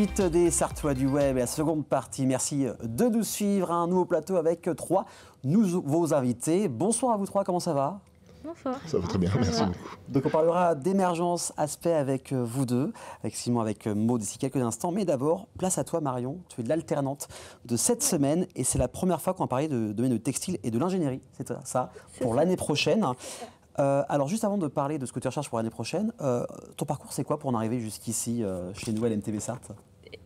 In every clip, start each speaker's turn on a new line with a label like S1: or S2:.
S1: suite des Sartois du Web et la seconde partie. Merci de nous suivre. Un nouveau plateau avec 3 nouveaux invités. Bonsoir à vous 3, comment ça va?
S2: Bonsoir.
S3: Ça va très bien, merci beaucoup.
S1: Donc on parlera d'émergence aspect avec vous deux, avec Simon, avec Maud d'ici quelques instants. Mais d'abord, place à toi Marion, tu es l'alternante de cette semaine et c'est la première fois qu'on va parler de domaine de textile et de l'ingénierie, c'est ça, pour l'année prochaine. Alors juste avant de parler de ce que tu recherches pour l'année prochaine, ton parcours c'est quoi pour en arriver jusqu'ici chez nous à l'MTV Sarthe?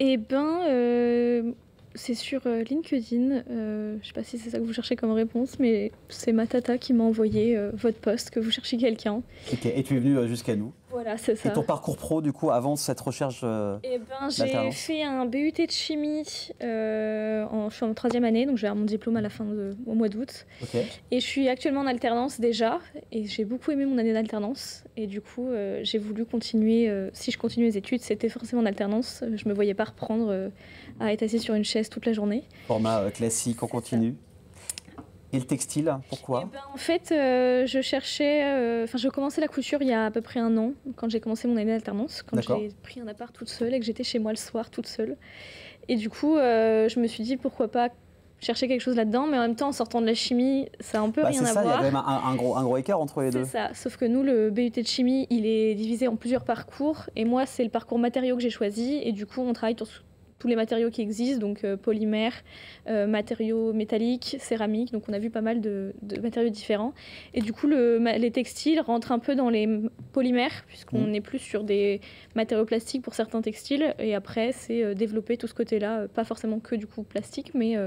S2: Eh ben, c'est sur LinkedIn. Je ne sais pas si c'est ça que vous cherchez comme réponse, mais c'est ma tata qui m'a envoyé votre post, que vous cherchez quelqu'un.
S1: Ok, et tu es venu jusqu'à nous.
S2: Voilà, c'est ça.
S1: Et ton parcours pro, du coup, avant cette recherche
S2: Eh ben, j'ai fait un BUT de chimie. Je suis en 3e année, donc j'ai mon diplôme à la fin au mois d'août.
S1: Okay.
S2: Et je suis actuellement en alternance déjà. Et j'ai beaucoup aimé mon année d'alternance. Et du coup, j'ai voulu continuer. Si je continue les études, c'était forcément en alternance. Je ne me voyais pas reprendre à être assise sur une chaise toute la journée.
S1: Format classique, on continue. Et le textile, pourquoi?
S2: Eh ben, en fait, je commençais la couture il y a à peu près 1 an, quand j'ai commencé mon année d'alternance, quand j'ai pris un appart toute seule et que j'étais chez moi le soir toute seule. Et du coup, je me suis dit pourquoi pas chercher quelque chose là-dedans, mais en même temps, en sortant de la chimie, ça a un peu rien à voir.
S1: Il y a quand même un gros écart entre les deux.
S2: C'est ça, sauf que nous, le BUT de chimie, il est divisé en plusieurs parcours, et moi, c'est le parcours matériaux que j'ai choisi, et du coup, on travaille sur tous les matériaux qui existent, donc polymères, matériaux métalliques, céramiques, donc on a vu pas mal de matériaux différents. Et du coup, les textiles rentrent un peu dans les polymères, puisqu'on est plus sur des matériaux plastiques pour certains textiles, et après, c'est développer tout ce côté-là, pas forcément que du coup plastique, mais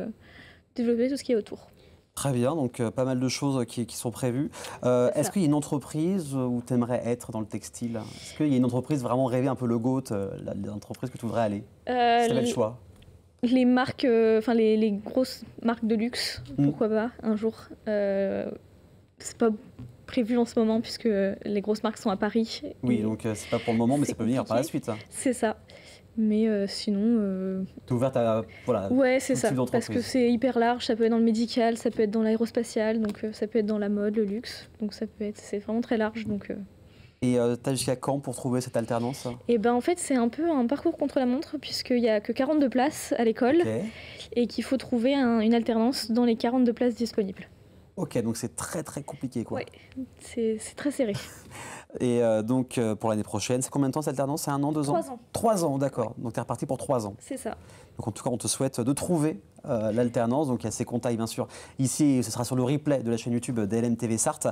S2: développer tout ce qui est autour.
S1: Très bien, donc pas mal de choses qui sont prévues. Est-ce qu'il y a une entreprise où tu aimerais être dans le textile? Est-ce qu'il y a une entreprise vraiment rêvée, un peu le GOAT, l'entreprise que tu voudrais aller si tu avais le choix?
S2: Les marques, les grosses marques de luxe, pourquoi pas, un jour. C'est pas prévu en ce moment puisque les grosses marques sont à Paris.
S1: Oui, donc c'est pas pour le moment, mais ça peut venir par la suite.
S2: C'est ça. Mais sinon...
S1: Tu es ouverte à... Voilà,
S2: ouais, c'est ça, parce que c'est hyper large, ça peut être dans le médical, ça peut être dans l'aérospatial, donc ça peut être dans la mode, le luxe, donc c'est vraiment très large. Donc,
S1: Et tu as jusqu'à quand pour trouver cette alternance?
S2: Et ben en fait, c'est un peu un parcours contre la montre, puisqu'il n'y a que 42 places à l'école, et qu'il faut trouver une alternance dans les 42 places disponibles. Ok,
S1: donc c'est très très compliqué quoi.
S2: Oui, c'est très serré.
S1: Et donc pour l'année prochaine, c'est combien de temps cette alternance? C'est 1 an, 2 ans?
S2: 3 ans.
S1: 3 ans, d'accord. Ouais. Donc tu es reparti pour 3 ans.
S2: C'est ça.
S1: Donc en tout cas, on te souhaite de trouver l'alternance. Donc il y a ces contacts bien sûr ici, ce sera sur le replay de la chaîne YouTube d'LMTV Sarthe.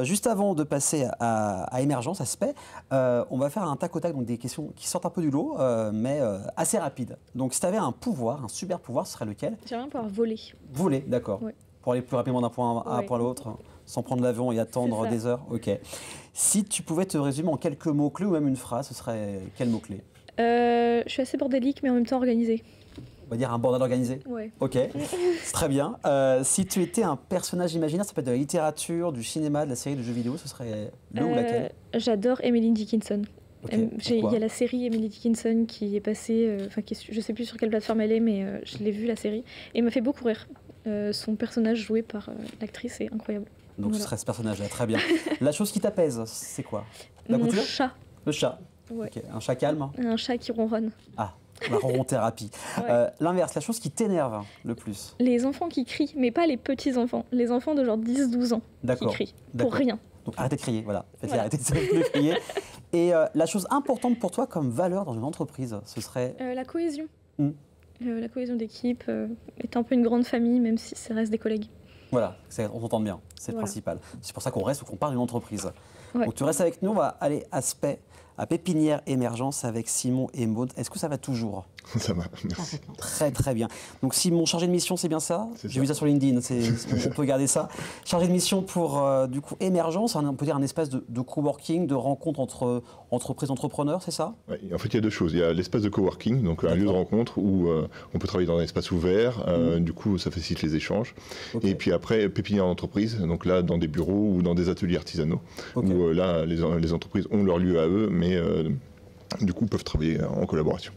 S1: Juste avant de passer à Émergence, Aspect, on va faire un tac au tac, donc des questions qui sortent un peu du lot, mais assez rapides. Donc si tu avais un pouvoir, un super pouvoir, ce serait lequel?
S2: J'aimerais pouvoir voler.
S1: Voler, d'accord. Ouais. Pour aller plus rapidement d'un point A à un point à l'autre, sans prendre l'avion et attendre des heures. Ok. Si tu pouvais te résumer en quelques mots-clés ou même une phrase, ce serait quel mot-clé?
S2: Je suis assez bordélique, mais en même temps organisée.
S1: On va dire un bordel organisé?
S2: Ouais.
S1: Ok, c'est très bien. Si tu étais un personnage imaginaire, ça peut être de la littérature, du cinéma, de la série, de jeux vidéo, ce serait le ou laquelle?
S2: J'adore Emily Dickinson.
S1: Okay.
S2: Il y a la série Emily Dickinson qui est passée, je ne sais plus sur quelle plateforme elle est, mais je l'ai vue la série, et elle m'a fait beaucoup rire. Son personnage joué par l'actrice est incroyable.
S1: Donc ce serait ce personnage-là, très bien. La chose qui t'apaise, c'est quoi? La
S2: Mon
S1: couture?
S2: chat.
S1: Le chat.
S2: Ouais.
S1: Okay. Un chat calme?
S2: Un chat qui ronronne.
S1: Ah, la ronron-thérapie. Ouais. L'inverse, la chose qui t'énerve le plus?
S2: Les enfants qui crient, mais pas les petits enfants. Les enfants de genre 10-12 ans qui crient, pour rien.
S1: Donc arrêtez de crier, voilà. Arrêtez de crier. Et la chose importante pour toi comme valeur dans une entreprise, ce serait?
S2: La cohésion. La cohésion d'équipe, être un peu une grande famille, même si ça reste des collègues.
S1: Voilà, on s'entend bien, c'est le principal. C'est pour ça qu'on reste ou qu'on parle d'une entreprise. Ouais. Donc tu restes avec nous, on va aller à Pépinière Émergence avec Simon et Maud. Est-ce que ça va toujours?
S3: Ça va, merci.
S1: Très très bien. Donc Simon, chargé de mission, c'est bien ça? J'ai vu ça sur LinkedIn, on peut garder ça. Chargé de mission pour du coup Émergence, on peut dire un espace de coworking, de rencontre entre entreprises, entrepreneurs, c'est ça?
S3: Oui, en fait il y a 2 choses. Il y a l'espace de coworking, donc un lieu de rencontre où on peut travailler dans un espace ouvert, du coup ça facilite les échanges. Et puis après, Pépinière d'entreprise, donc là dans des bureaux ou dans des ateliers artisanaux, où là les entreprises ont leur lieu à eux, mais du coup peuvent travailler en collaboration.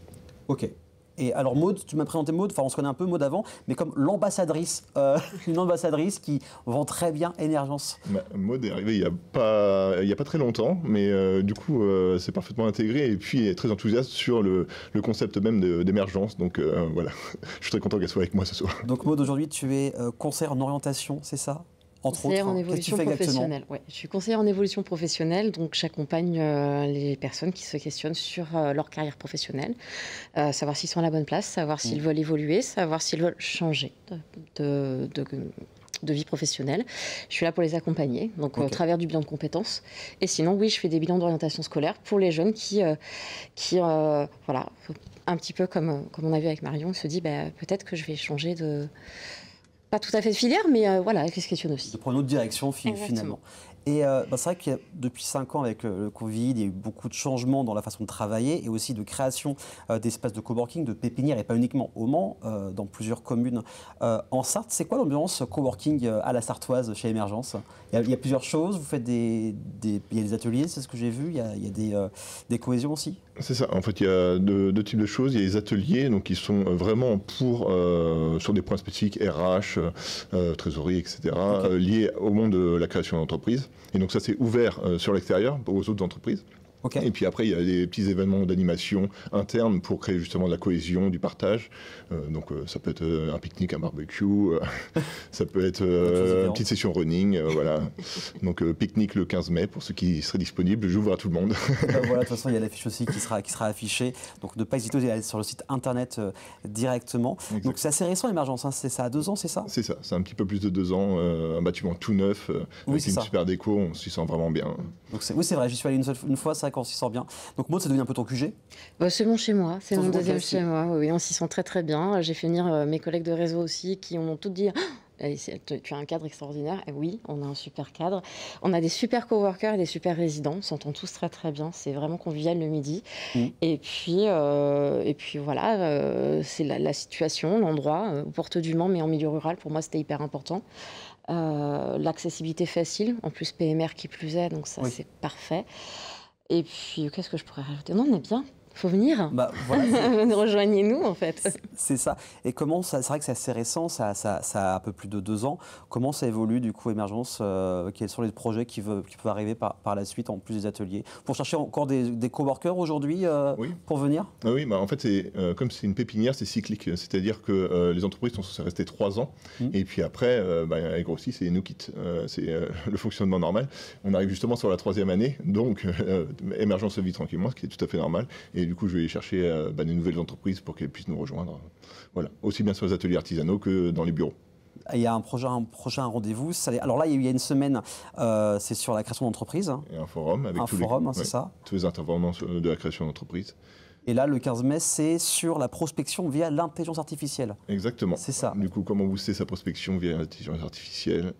S1: Ok. Et alors Maud, tu m'as présenté Maud, enfin on se connaît un peu Maud avant, mais comme l'ambassadrice, une ambassadrice qui vend très bien Emergence.
S3: Maud est arrivée il y a pas très longtemps, mais du coup c'est parfaitement intégré et puis elle est très enthousiaste sur le concept même d'émergence. Donc voilà, je suis très content qu'elle soit avec moi ce soir.
S1: Donc Maud, aujourd'hui tu es conseillère en orientation, c'est ça?
S4: Conseillère en évolution professionnelle. Ouais, je suis conseillère en évolution professionnelle, donc j'accompagne les personnes qui se questionnent sur leur carrière professionnelle, savoir s'ils sont à la bonne place, savoir s'ils veulent évoluer, savoir s'ils veulent changer de vie professionnelle. Je suis là pour les accompagner, donc au travers du bilan de compétences. Et sinon, oui, je fais des bilans d'orientation scolaire pour les jeunes qui voilà, un petit peu comme on a vu avec Marion, se dit peut-être que je vais changer de... Pas tout à fait de filière, mais voilà, elle se questionne aussi.
S1: De prendre une autre direction finalement. Et c'est vrai que depuis 5 ans avec le Covid, il y a eu beaucoup de changements dans la façon de travailler et aussi de création d'espaces de coworking, de pépinières et pas uniquement au Mans, dans plusieurs communes en Sarthe. C'est quoi l'ambiance coworking à la sartoise chez Emergence? Il y a plusieurs choses, vous faites il y a des ateliers, c'est ce que j'ai vu, il y a des cohésions aussi?
S3: C'est ça, en fait il y a deux types de choses. Il y a les ateliers donc, qui sont vraiment sur des points spécifiques, RH, trésorerie, etc., liés au monde de la création d'entreprise. Et donc ça c'est ouvert sur l'extérieur aux autres entreprises. Et puis après, il y a des petits événements d'animation interne pour créer justement de la cohésion, du partage. Donc ça peut être un pique-nique, un barbecue, ça peut être une petite session running. Voilà. Donc pique-nique le 15 mai pour ceux qui seraient disponibles. J'ouvre à tout le monde.
S1: Voilà, de toute façon, il y a l'affiche aussi qui sera affichée. Donc ne pas hésiter à aller sur le site internet directement. Exact. Donc c'est assez récent Emergence, hein. C'est ça, à 2 ans, c'est ça?
S3: C'est ça, c'est un petit peu plus de 2 ans. Un bâtiment tout neuf, avec une super déco, on s'y sent vraiment bien.
S1: Donc oui, c'est vrai, j'y suis allé une fois, c'est vrai qu'on s'y sent bien. Donc Maud, c'est devenu un peu ton QG?
S4: C'est mon chez moi, c'est mon deuxième chez moi. Oui, on s'y sent très très bien. J'ai fait venir mes collègues de réseau aussi qui ont tout dit. Tu as un cadre extraordinaire. Et oui, on a un super cadre. On a des super coworkers et des super résidents. On s'entend tous très très bien. C'est vraiment convivial le midi. Et puis voilà, c'est la situation, l'endroit, aux portes du Mans, mais en milieu rural. Pour moi, c'était hyper important. L'accessibilité facile, en plus PMR qui plus est, donc ça c'est parfait. Et puis qu'est-ce que je pourrais rajouter? Non, on est bien. Faut venir. Voilà, rejoignez-nous en fait.
S1: C'est ça. Et comment ça? C'est vrai que c'est assez récent, ça a un peu plus de 2 ans. Comment ça évolue du coup Emergence? Quels sont les projets qui peuvent arriver par la suite en plus des ateliers? Pour chercher encore des coworkers aujourd'hui pour venir?
S3: Oui, en fait comme c'est une pépinière, c'est cyclique. C'est-à-dire que les entreprises sont censées rester 3 ans et puis après, elles grossissent et nous quittent. C'est le fonctionnement normal. On arrive justement sur la 3e année, donc Emergence vit tranquillement, ce qui est tout à fait normal. Et du coup, je vais chercher des nouvelles entreprises pour qu'elles puissent nous rejoindre. Voilà, aussi bien sur les ateliers artisanaux que dans les bureaux.
S1: Il y a un prochain rendez-vous. Alors là, il y a une semaine, c'est sur la création d'entreprise.
S3: Et un forum avec tous les intervenants de la création d'entreprise.
S1: Et là, le 15 mai, c'est sur la prospection via l'intelligence artificielle.
S3: Exactement.
S1: C'est ça.
S3: Du coup, comment booster sa prospection via l'intelligence artificielle.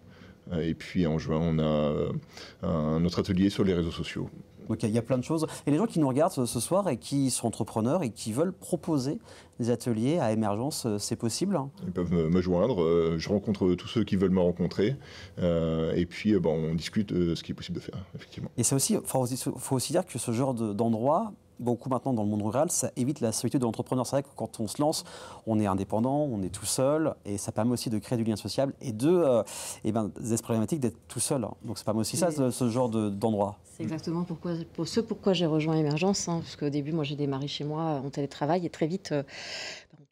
S3: Et puis en juin, on a un autre atelier sur les réseaux sociaux.
S1: Donc il y a plein de choses. Et les gens qui nous regardent ce soir et qui sont entrepreneurs et qui veulent proposer des ateliers à Emergence, c'est possible?
S3: Ils peuvent me joindre. Je rencontre tous ceux qui veulent me rencontrer. Et puis on discute de ce qui est possible de faire, effectivement.
S1: Et c'est aussi, faut aussi dire que ce genre d'endroit, beaucoup maintenant dans le monde rural, ça évite la solitude de l'entrepreneur. C'est vrai que quand on se lance, on est indépendant, on est tout seul, et ça permet aussi de créer du lien sociable et des problématiques d'être tout seul. Donc ça permet aussi ce genre d'endroit.
S4: C'est exactement pourquoi j'ai rejoint Emergence, parce qu'au début, moi j'ai démarré chez moi en télétravail et très vite,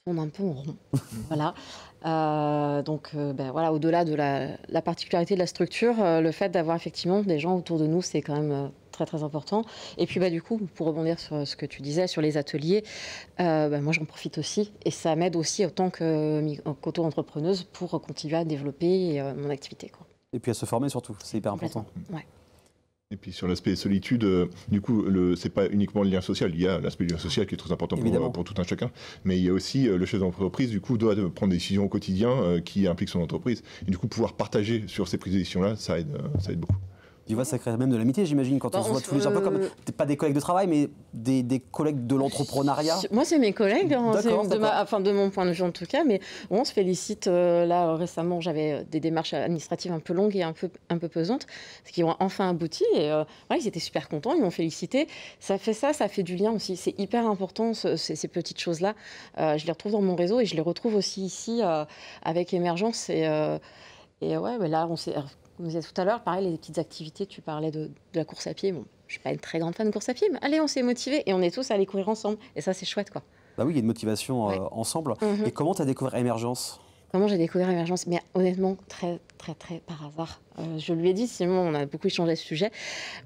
S4: on tourne un peu en rond. Voilà. Voilà, au-delà de la particularité de la structure, le fait d'avoir effectivement des gens autour de nous, c'est quand même très très important. Et puis du coup, pour rebondir sur ce que tu disais sur les ateliers, moi j'en profite aussi et ça m'aide aussi autant qu'auto-entrepreneuse pour continuer à développer mon activité, quoi.
S1: Et puis à se former surtout, c'est hyper important.
S4: Ouais.
S3: Et puis sur l'aspect solitude, du coup, c'est pas uniquement le lien social. Il y a l'aspect du lien social qui est très important pour tout un chacun, mais il y a aussi le chef d'entreprise, du coup, doit prendre des décisions au quotidien qui impliquent son entreprise. Et du coup, pouvoir partager sur ces prises de décision-là, ça aide beaucoup.
S1: Tu vois, ça crée même de l'amitié, j'imagine, quand on se voit tous les jours, un peu comme, pas des collègues de travail, mais des collègues de l'entrepreneuriat.
S4: Moi, c'est mes collègues, hein,
S1: de
S4: mon point de vue en tout cas, mais on se félicite. Là, récemment, j'avais des démarches administratives un peu longues et un peu pesantes, qui ont enfin abouti. Et ils étaient super contents, ils m'ont félicité. Ça fait du lien aussi. C'est hyper important, ces petites choses-là. Je les retrouve dans mon réseau et je les retrouve aussi ici avec Émergence. Et ouais, mais là, on s'est... Comme je disais tout à l'heure, pareil, les petites activités, tu parlais de la course à pied. Bon, je ne suis pas une très grande fan de course à pied, mais allez, on s'est motivés et on est tous allés courir ensemble. Et ça, c'est chouette, quoi.
S1: Bah oui, il y a une motivation ensemble. Et comment tu as découvert Émergence ?
S4: Comment j'ai découvert Émergence ? Mais honnêtement, très par hasard. Je lui ai dit, Simon, on a beaucoup échangé ce sujet.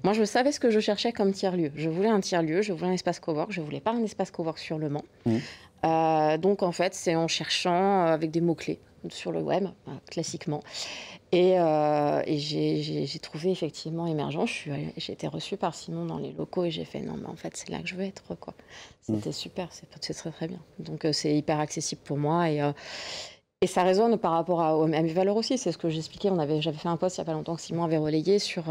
S4: Moi, je savais ce que je cherchais comme tiers-lieu. Je voulais un tiers-lieu, je voulais un espace cowork. Je ne voulais pas un espace cowork sur Le Mans. Donc, en fait, c'est en cherchant avec des mots-clés sur le web, classiquement. Et j'ai trouvé effectivement Émergence. J'ai été reçue par Simon dans les locaux et j'ai fait non, mais en fait, c'est là que je veux être, quoi. C'était super, c'est très très bien. Donc, c'est hyper accessible pour moi et ça résonne par rapport à mes valeurs aussi. C'est ce que j'expliquais. J'avais fait un post il n'y a pas longtemps que Simon avait relayé sur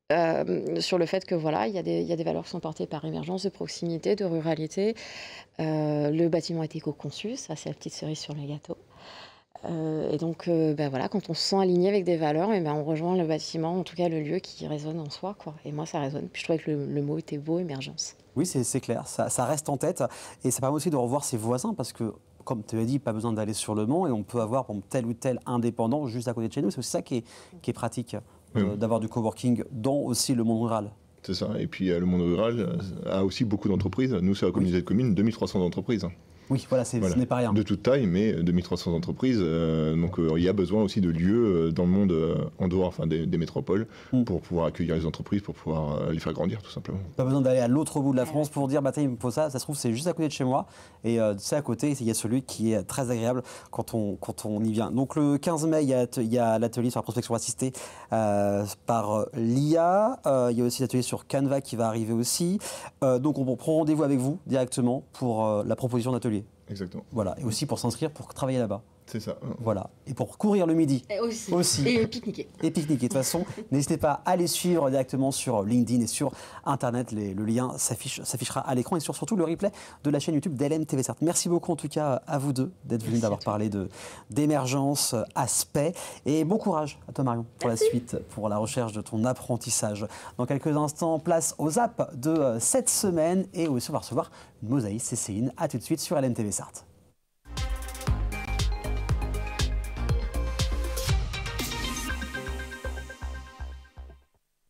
S4: le fait que voilà, il y a des valeurs qui sont portées par Émergence, de proximité, de ruralité. Le bâtiment est éco-conçu, ça c'est la petite cerise sur le gâteau. Et donc, voilà, quand on se sent aligné avec des valeurs, on rejoint le bâtiment, en tout cas le lieu qui résonne en soi, quoi. Et moi, ça résonne. Puis je trouvais que le mot était beau, Émergence.
S1: Oui, c'est clair, ça reste en tête. Et ça permet aussi de revoir ses voisins, parce que, comme tu l'as dit, pas besoin d'aller sur Le Mans, et on peut avoir tel ou tel indépendant juste à côté de chez nous. C'est aussi ça qui est pratique, d'avoir du coworking dans aussi le monde rural.
S3: C'est ça. Et puis le monde rural a aussi beaucoup d'entreprises. Nous, c'est la communauté de communes, 2300 entreprises.
S1: Oui, voilà, ce n'est pas rien.
S3: De toute taille, mais 2300 entreprises. Donc il y a besoin aussi de lieux dans le monde en dehors des métropoles pour pouvoir accueillir les entreprises, pour pouvoir les faire grandir tout simplement.
S1: Pas besoin d'aller à l'autre bout de la France pour dire il me faut ça. Ça se trouve, c'est juste à côté de chez moi. Et c'est à côté, il y a celui qui est très agréable quand on y vient. Donc le 15 mai, il y a l'atelier sur la prospection assistée par l'IA. Il y a aussi l'atelier sur Canva qui va arriver aussi. Donc on prend rendez-vous avec vous directement pour la proposition d'atelier.
S3: Exactement.
S1: Voilà, et aussi pour s'inscrire pour travailler là-bas.
S3: C'est ça.
S1: Voilà, et pour courir le midi.
S4: Et aussi. Et pique-niquer.
S1: Et pique-niquer. De toute façon, n'hésitez pas à les suivre directement sur LinkedIn et sur Internet. Le lien s'affichera à l'écran et surtout le replay de la chaîne YouTube d'LMTV Sarthe. Merci beaucoup en tout cas à vous deux d'être venus, d'avoir parlé d'émergence, aspect. Et bon courage à toi Marion pour la suite, pour la recherche de ton apprentissage. Dans quelques instants, place aux apps de cette semaine et aussi on va recevoir une mosaïque, c'est Céline. À tout de suite sur LMTV Sarthe.